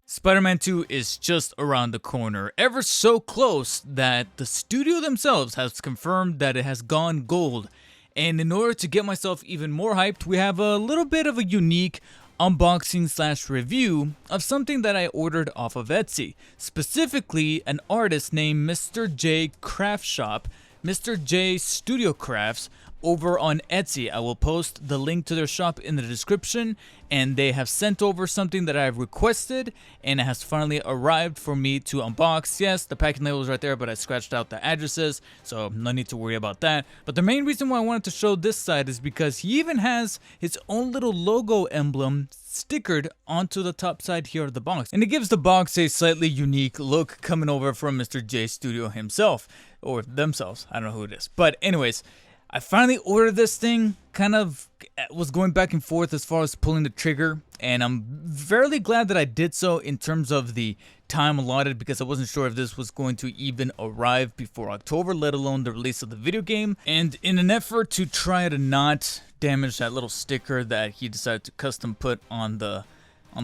Spider-Man 2 is just around the corner, ever so close that the studio themselves has confirmed that it has gone gold. And in order to get myself even more hyped, we have a little bit of a unique unboxing slash review of something that I ordered off of Etsy. Specifically, an artist named Mr. J Craft Shop, Mr. J Studio Crafts, over on Etsy. I will post the link to their shop in the description, and they have sent over something that I've requested, and it has finally arrived for me to unbox. Yes, the packing label is right there, but I scratched out the addresses, so no need to worry about that. But the main reason why I wanted to show this side is because he even has his own little logo emblem stickered onto the top side here of the box, and it gives the box a slightly unique look coming over from Mr. J Studio himself, or themselves. I don't know who it is, but anyways, I finally ordered this thing. Kind of was going back and forth as far as pulling the trigger, and I'm fairly glad that I did so in terms of the time allotted, because I wasn't sure if this was going to even arrive before October, let alone the release of the video game. And in an effort to try to not damage that little sticker that he decided to custom put on the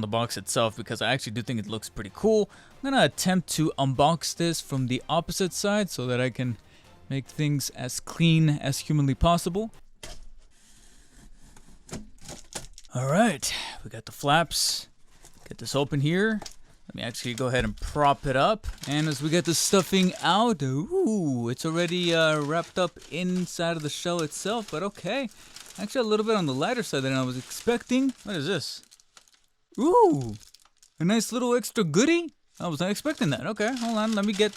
box itself, because I actually do think it looks pretty cool, I'm gonna attempt to unbox this from the opposite side so that I can make things as clean as humanly possible. Alright, we got the flaps. Get this open here. Let me actually go ahead and prop it up. And as we get the stuffing out, ooh, it's already wrapped up inside of the shell itself, but okay. Actually a little bit on the lighter side than I was expecting. What is this? Ooh, a nice little extra goodie? I was not expecting that. Okay, hold on, let me get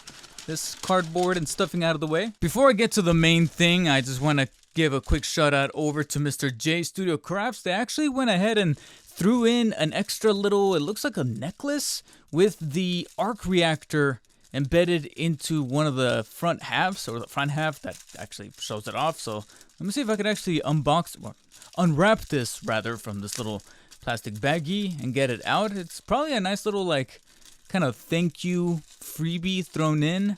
this cardboard and stuffing out of the way. Before I get to the main thing, I just want to give a quick shout out over to Mr. J Studio Crafts. They actually went ahead and threw in an extra little, it looks like a necklace with the arc reactor embedded into one of the front halves, or the front half that actually shows it off. So let me see if I could actually unwrap this rather from this little plastic baggie and get it out. It's probably a nice little like kind of thank you freebie thrown in,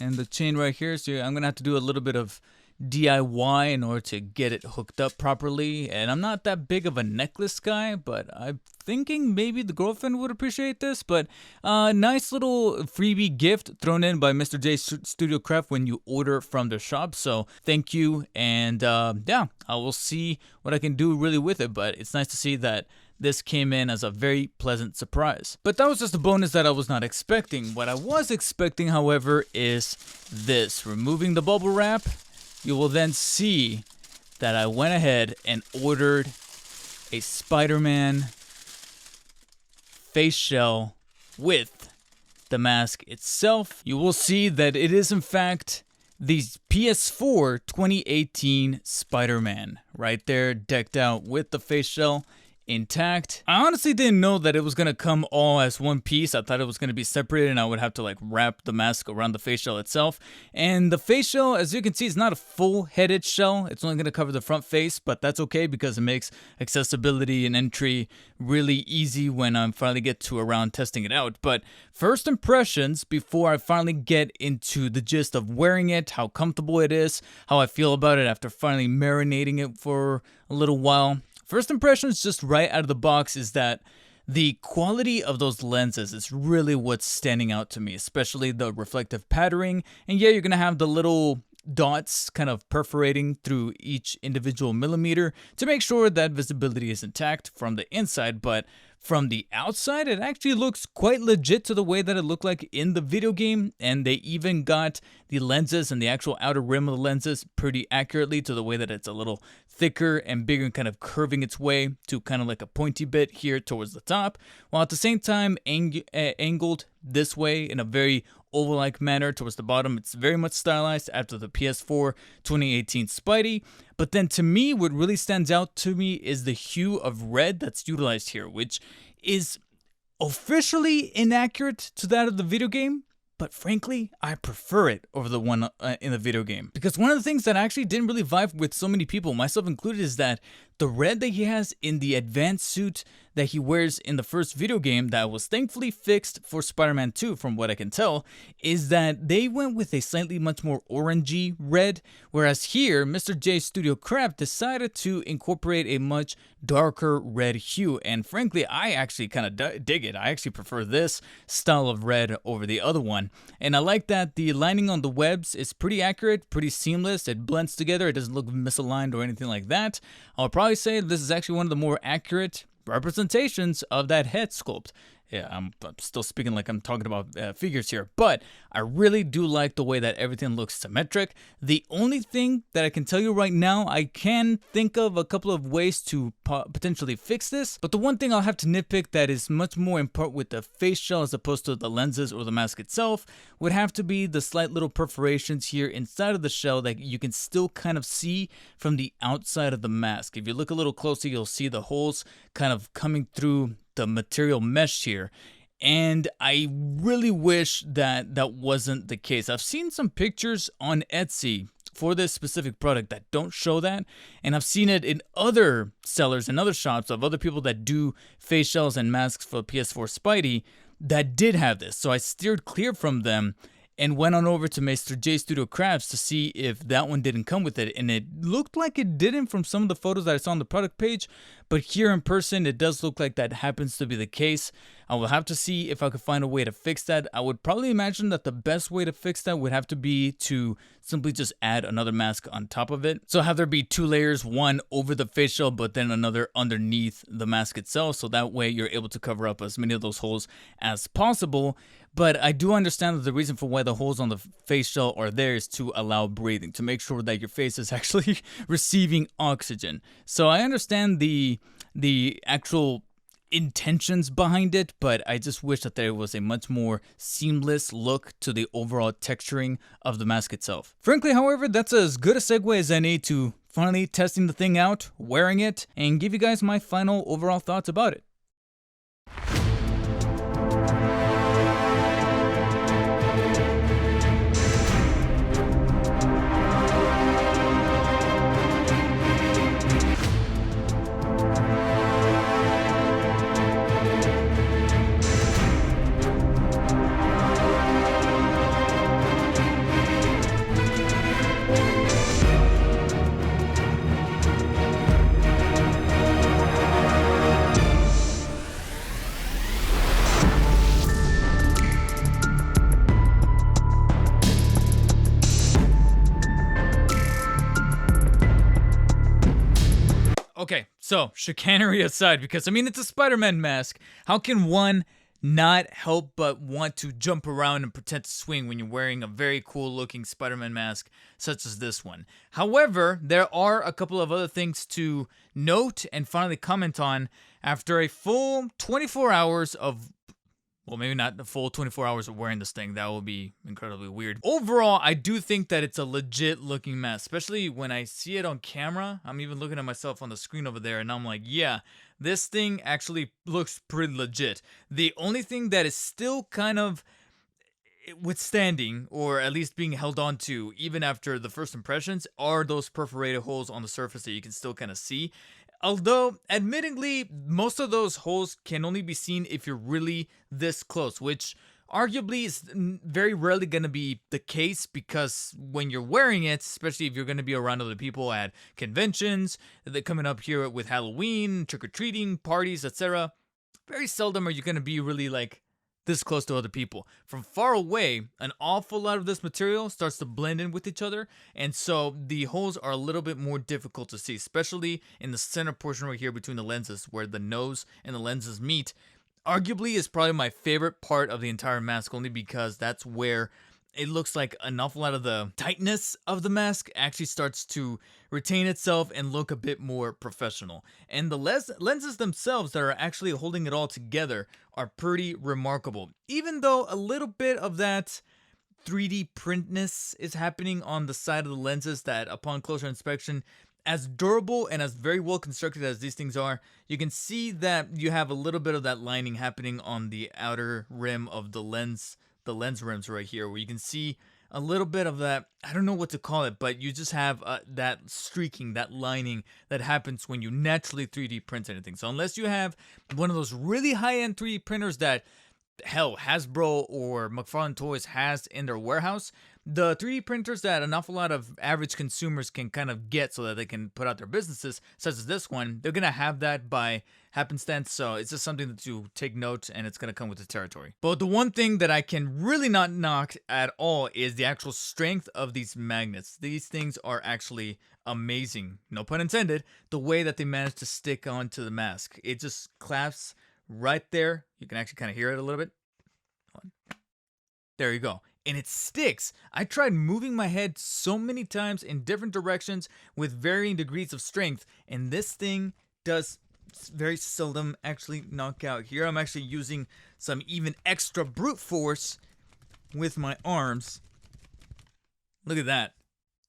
and the chain right here, so I'm gonna have to do a little bit of DIY in order to get it hooked up properly. And I'm not that big of a necklace guy, but I'm thinking maybe the girlfriend would appreciate this. But nice little freebie gift thrown in by Mr. J Studio Craft when you order from their shop, so thank you. And yeah, I will see what I can do really with it, but it's nice to see that this came in as a very pleasant surprise. But that was just a bonus that I was not expecting. What I was expecting, however, is this. Removing the bubble wrap, you will then see that I went ahead and ordered a Spider-Man face shell with the mask itself. You will see that it is in fact the PS4 2018 Spider-Man right there, decked out with the face shell intact. I honestly didn't know that it was gonna come all as one piece. I thought it was gonna be separated and I would have to like wrap the mask around the face shell itself. And the face shell, as you can see, is not a full headed shell. It's only gonna cover the front face, but that's okay because it makes accessibility and entry really easy when I finally get to around testing it out. But first impressions, before I finally get into the gist of wearing it, how comfortable it is, how I feel about it after finally marinating it for a little while. First impressions just right out of the box is that the quality of those lenses is really what's standing out to me, especially the reflective patterning. And yeah, you're going to have the little dots kind of perforating through each individual millimeter to make sure that visibility is intact from the inside, but from the outside, it actually looks quite legit to the way that it looked like in the video game. And they even got the lenses and the actual outer rim of the lenses pretty accurately to the way that it's a little thicker and bigger and kind of curving its way to kind of like a pointy bit here towards the top, while at the same time angled this way in a very oval-like manner towards the bottom. It's very much stylized after the PS4 2018 Spidey. But then to me, what really stands out to me is the hue of red that's utilized here, which is officially inaccurate to that of the video game. But frankly, I prefer it over the one in the video game. Because one of the things that actually didn't really vibe with so many people, myself included, is that the red that he has in the advanced suit that he wears in the first video game that was thankfully fixed for Spider-Man 2 from what I can tell, is that they went with a slightly much more orangey red, whereas here Mr. J Studio Craft decided to incorporate a much darker red hue, and frankly I actually kind of dig it. I actually prefer this style of red over the other one, and I like that the lining on the webs is pretty accurate, pretty seamless, it blends together, it doesn't look misaligned or anything like that. I'll probably say this is actually one of the more accurate representations of that head sculpt. Yeah, I'm still speaking like I'm talking about figures here, but I really do like the way that everything looks symmetric. The only thing that I can tell you right now, I can think of a couple of ways to potentially fix this, but the one thing I'll have to nitpick that is much more in part with the face shell as opposed to the lenses or the mask itself would have to be the slight little perforations here inside of the shell that you can still kind of see from the outside of the mask. If you look a little closer, you'll see the holes kind of coming through the material mesh here, and I really wish that that wasn't the case. I've seen some pictures on Etsy for this specific product that don't show that, and I've seen it in other sellers and other shops of other people that do face shells and masks for PS4 Spidey that did have this, so I steered clear from them and went on over to Mr. J Studio Crafts to see if that one didn't come with it, and it looked like it didn't from some of the photos that I saw on the product page, but here in person it does look like that happens to be the case. I will have to see if I could find a way to fix that. I would probably imagine that the best way to fix that would have to be to simply just add another mask on top of it. So have there be two layers, one over the face shell, but then another underneath the mask itself, so that way you're able to cover up as many of those holes as possible. But I do understand that the reason for why the holes on the face shell are there is to allow breathing, to make sure that your face is actually receiving oxygen. So I understand the actual intentions behind it, but I just wish that there was a much more seamless look to the overall texturing of the mask itself. Frankly, however, that's as good a segue as any to finally testing the thing out, wearing it, and give you guys my final overall thoughts about it. Okay, so chicanery aside, because I mean, it's a Spider-Man mask. How can one not help but want to jump around and pretend to swing when you're wearing a very cool looking Spider-Man mask such as this one? However, there are a couple of other things to note and finally comment on after a full 24 hours of, well, maybe not the full 24 hours of wearing this thing. That will be incredibly weird. Overall, I do think that it's a legit looking mask, especially when I see it on camera. I'm even looking at myself on the screen over there, and I'm like, yeah, this thing actually looks pretty legit. The only thing that is still kind of withstanding, or at least being held on to, even after the first impressions, are those perforated holes on the surface that you can still kind of see. Although, admittingly, most of those holes can only be seen if you're really this close, which arguably is very rarely going to be the case, because when you're wearing it, especially if you're going to be around other people at conventions, they're coming up here with Halloween, trick-or-treating, parties, etc., very seldom are you going to be really like this close to other people. From far away, an awful lot of this material starts to blend in with each other, and so the holes are a little bit more difficult to see, especially in the center portion right here between the lenses, where the nose and the lenses meet. Arguably is probably my favorite part of the entire mask, only because that's where it looks like an awful lot of the tightness of the mask actually starts to retain itself and look a bit more professional. And the lenses themselves that are actually holding it all together are pretty remarkable. Even though a little bit of that 3D printness is happening on the side of the lenses that, upon closer inspection, as durable and as very well constructed as these things are, you can see that you have a little bit of that lining happening on the outer rim of the lens rims right here, where you can see a little bit of that, I don't know what to call it, but you just have that streaking, that lining that happens when you naturally 3D print anything. So unless you have one of those really high-end 3D printers that hell, Hasbro or McFarlane Toys has in their warehouse, the 3D printers that an awful lot of average consumers can kind of get so that they can put out their businesses, such as this one, they're going to have that by happenstance. So it's just something to take note, and it's going to come with the territory. But the one thing that I can really not knock at all is the actual strength of these magnets. These things are actually amazing, no pun intended, the way that they manage to stick onto the mask. It just clasps right there. You can actually kind of hear it a little bit. There you go. And it sticks. I tried moving my head so many times in different directions with varying degrees of strength, and this thing does very seldom actually knock out. Here I'm actually using some even extra brute force with my arms. Look at that.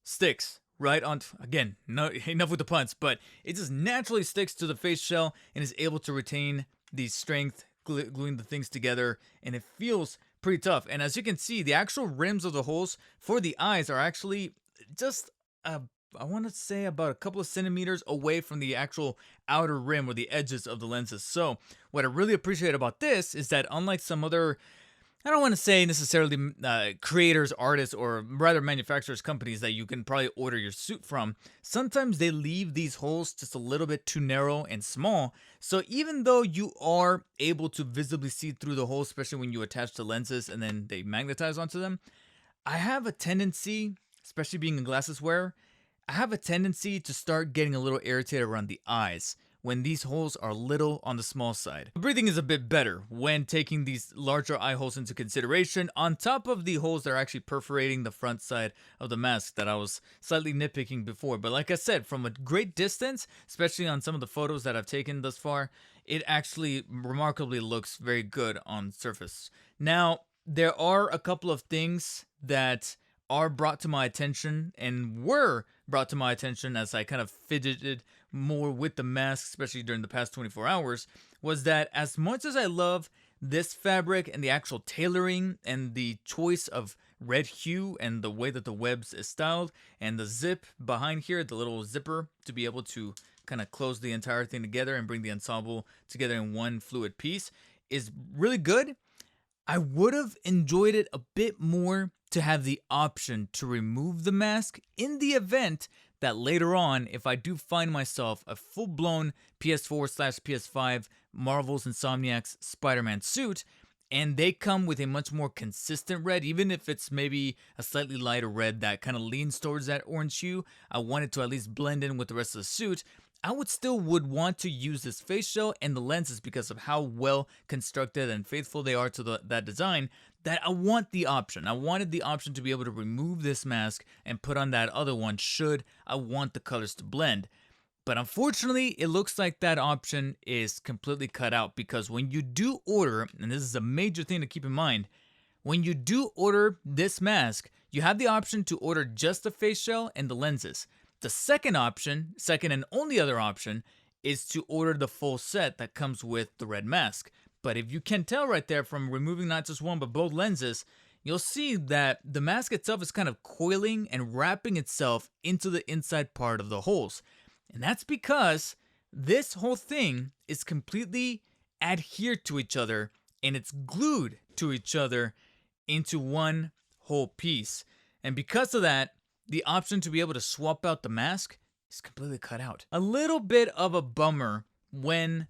Sticks right on. Again, no, enough with the puns, but it just naturally sticks to the face shell and is able to retain the strength, gluing the things together, and it feels pretty tough. And as you can see, the actual rims of the holes for the eyes are actually just I want to say about a couple of centimeters away from the actual outer rim or the edges of the lenses. So what I really appreciate about this is that unlike some other, I don't want to say necessarily creators, artists, or rather manufacturers, companies that you can probably order your suit from, sometimes they leave these holes just a little bit too narrow and small. So even though you are able to visibly see through the holes, especially when you attach the lenses and then they magnetize onto them, I have a tendency, especially being a glasses wearer, I have a tendency to start getting a little irritated around the eyes when these holes are little on the small side. Breathing is a bit better when taking these larger eye holes into consideration, on top of the holes that are actually perforating the front side of the mask that I was slightly nitpicking before. But like I said, from a great distance, especially on some of the photos that I've taken thus far, it actually remarkably looks very good on surface. Now, there are a couple of things that are brought to my attention and were brought to my attention as I kind of fidgeted more with the mask, especially during the past 24 hours, was that as much as I love this fabric and the actual tailoring and the choice of red hue and the way that the webs is styled and the zip behind here, the little zipper to be able to kind of close the entire thing together and bring the ensemble together in one fluid piece is really good, I would have enjoyed it a bit more to have the option to remove the mask in the event that later on, if I do find myself a full-blown PS4/PS5 Marvel's Insomniac's Spider-Man suit, and they come with a much more consistent red, even if it's maybe a slightly lighter red that kind of leans towards that orange hue, I want it to at least blend in with the rest of the suit, I would want to use this face shell and the lenses because of how well constructed and faithful they are to that design, that I want the option. I wanted the option to be able to remove this mask and put on that other one should I want the colors to blend. But unfortunately, it looks like that option is completely cut out because when you do order, and this is a major thing to keep in mind, when you do order this mask, you have the option to order just the face shell and the lenses. The second option, second and only other option, is to order the full set that comes with the red mask. But if you can tell right there from removing not just one but both lenses, you'll see that the mask itself is kind of coiling and wrapping itself into the inside part of the holes. And that's because this whole thing is completely adhered to each other and it's glued to each other into one whole piece. And because of that, the option to be able to swap out the mask is completely cut out. A little bit of a bummer when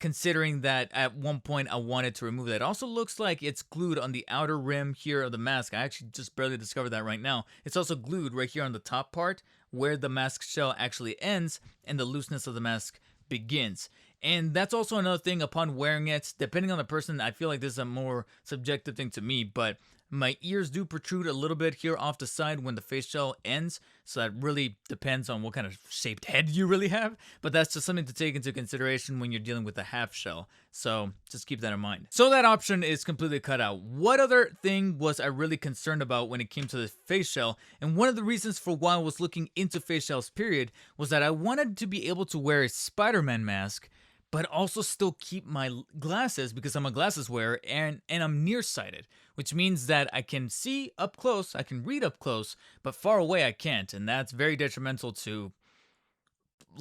considering that at one point I wanted to remove that. It also looks like it's glued on the outer rim here of the mask. I actually just barely discovered that right now. It's also glued right here on the top part where the mask shell actually ends and the looseness of the mask begins. And that's also another thing upon wearing it, depending on the person, I feel like this is a more subjective thing to me, but my ears do protrude a little bit here off the side when the face shell ends, so that really depends on what kind of shaped head you really have, but that's just something to take into consideration when you're dealing with a half shell, so just keep that in mind. So that option is completely cut out. What other thing was I really concerned about when it came to the face shell, and one of the reasons for why I was looking into face shells period was that I wanted to be able to wear a Spider-Man mask, but also still keep my glasses, because I'm a glasses wearer and I'm nearsighted, which means that I can see up close, I can read up close, but far away I can't, and that's very detrimental to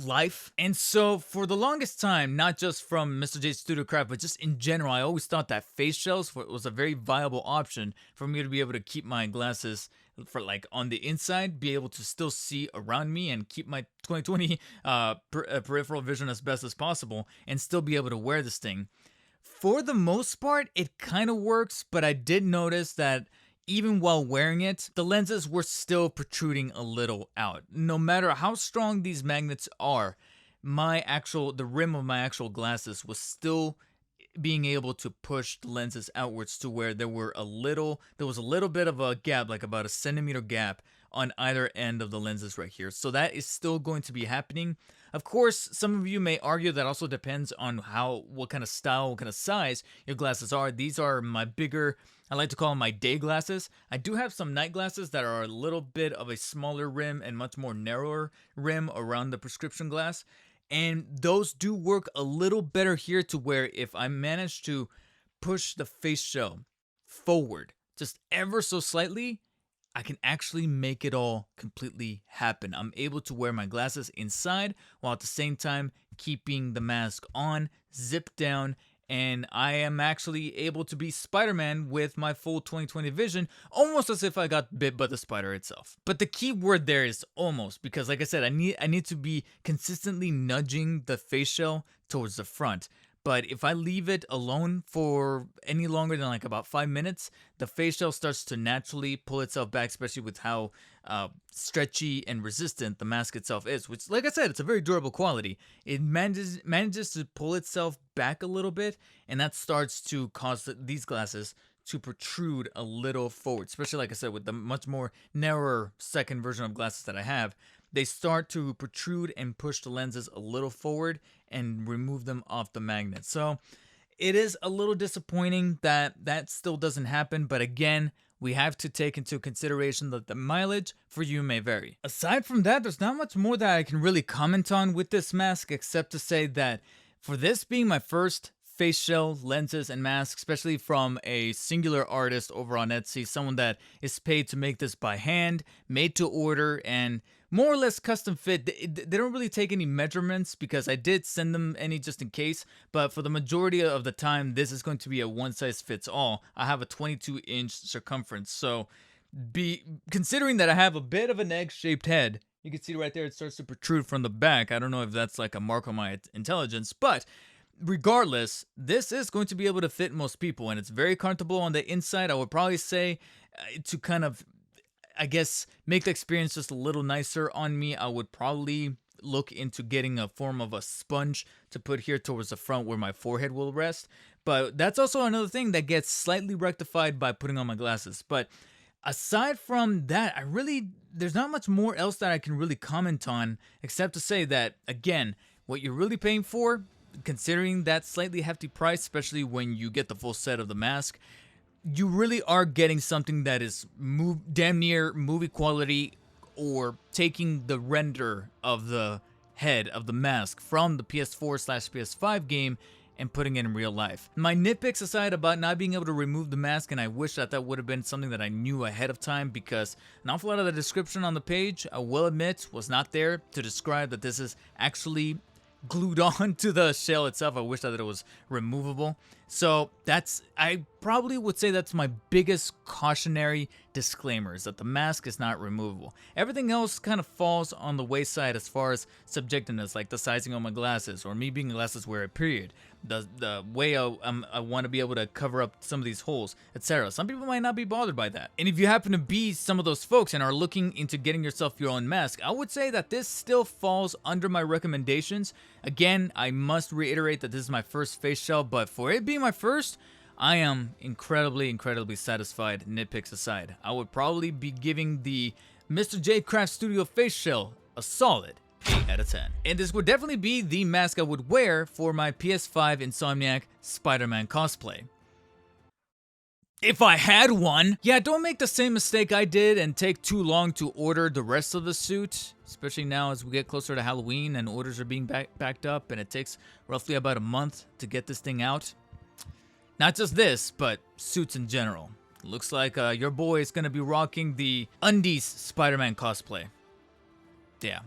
life. And so for the longest time, not just from Mr. J's Studio Craft, but just in general, I always thought that face shells was a very viable option for me to be able to keep my glasses for like on the inside, be able to still see around me and keep my 2020 peripheral vision as best as possible and still be able to wear this thing. For the most part, it kind of works, but I did notice that even while wearing it, the lenses were still protruding a little out. No matter how strong these magnets are, the rim of my actual glasses was still being able to push the lenses outwards to where there was a little bit of a gap, like about a centimeter gap on either end of the lenses right here. So that is still going to be happening. Of course, some of you may argue that also depends on what kind of style, what kind of size your glasses are. These are my bigger, I like to call them my day glasses. I do have some night glasses that are a little bit of a smaller rim and much more narrower rim around the prescription glass. And those do work a little better here, to where if I manage to push the face shell forward just ever so slightly, I can actually make it all completely happen. I'm able to wear my glasses inside while at the same time keeping the mask on, zipped down, and I am actually able to be Spider-Man with my full 2020 vision, almost as if I got bit by the spider itself. But the key word there is almost, because like I said, I need to be consistently nudging the face shell towards the front. But if I leave it alone for any longer than like about 5 minutes, the face shell starts to naturally pull itself back, especially with how stretchy and resistant the mask itself is, which, like I said, it's a very durable quality. It manages to pull itself back a little bit, and that starts to cause these glasses to protrude a little forward, especially, like I said, with the much more narrower second version of glasses that I have. They start to protrude and push the lenses a little forward and remove them off the magnet. So it is a little disappointing that that still doesn't happen, but again, we have to take into consideration that the mileage for you may vary. Aside from that, there's not much more that I can really comment on with this mask, except to say that for this being my first face shell lenses and masks, especially from a singular artist over on Etsy, someone that is paid to make this by hand, made to order, and more or less custom fit. They don't really take any measurements, because I did send them any just in case, but for the majority of the time, this is going to be a one size fits all. I have a 22-inch circumference, so considering that I have a bit of an egg-shaped head, you can see right there it starts to protrude from the back. I don't know if that's like a mark on my intelligence, but regardless, this is going to be able to fit most people, and it's very comfortable on the inside. I would probably say to kind of, I guess, make the experience just a little nicer on me, I would probably look into getting a form of a sponge to put here towards the front where my forehead will rest. But that's also another thing that gets slightly rectified by putting on my glasses. But aside from that, there's not much more else that I can really comment on, except to say that, again, what you're really paying for, considering that slightly hefty price, especially when you get the full set of the mask, you really are getting something that is damn near movie quality, or taking the render of the head of the mask from the PS4/PS5 game and putting it in real life. My nitpicks aside about not being able to remove the mask, and I wish that would have been something that I knew ahead of time, because an awful lot of the description on the page, I will admit, was not there to describe that this is actually glued on to the shell itself. I wish that it was removable. So I probably would say that's my biggest cautionary disclaimer, is that the mask is not removable. Everything else kind of falls on the wayside as far as subjectiveness, like the sizing on my glasses, or me being a glasses wearer, period. The way I want to be able to cover up some of these holes, etc. Some people might not be bothered by that. And if you happen to be some of those folks and are looking into getting yourself your own mask, I would say that this still falls under my recommendations. Again, I must reiterate that this is my first face shell, but for it being my first, I am incredibly satisfied, nitpicks aside. I would probably be giving the Mr. J Craft Studio face shell a solid 8 out of 10. And this would definitely be the mask I would wear for my PS5 Insomniac Spider-Man cosplay. if I had one. Yeah, don't make the same mistake I did and take too long to order the rest of the suit, especially now as we get closer to Halloween and orders are being backed up and it takes roughly about a month to get this thing out. Not just this, but suits in general. Looks like your boy is going to be rocking the undies Spider-Man cosplay. Yeah.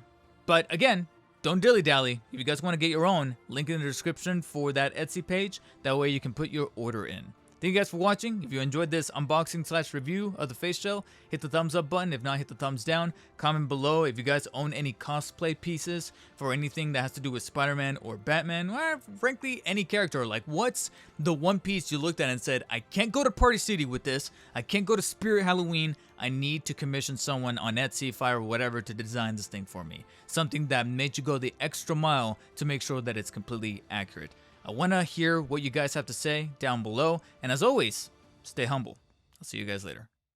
But again, don't dilly-dally. If you guys want to get your own, link in the description for that Etsy page. That way you can put your order in. Thank you guys for watching. If you enjoyed this unboxing / review of the Faceshell, hit the thumbs up button. If not, hit the thumbs down. Comment below if you guys own any cosplay pieces for anything that has to do with Spider-Man or Batman, or frankly, any character. Like, what's the one piece you looked at and said, I can't go to Party City with this. I can't go to Spirit Halloween. I need to commission someone on Etsy, Fire, or whatever to design this thing for me. Something that made you go the extra mile to make sure that it's completely accurate. I want to hear what you guys have to say down below. And as always, stay humble. I'll see you guys later.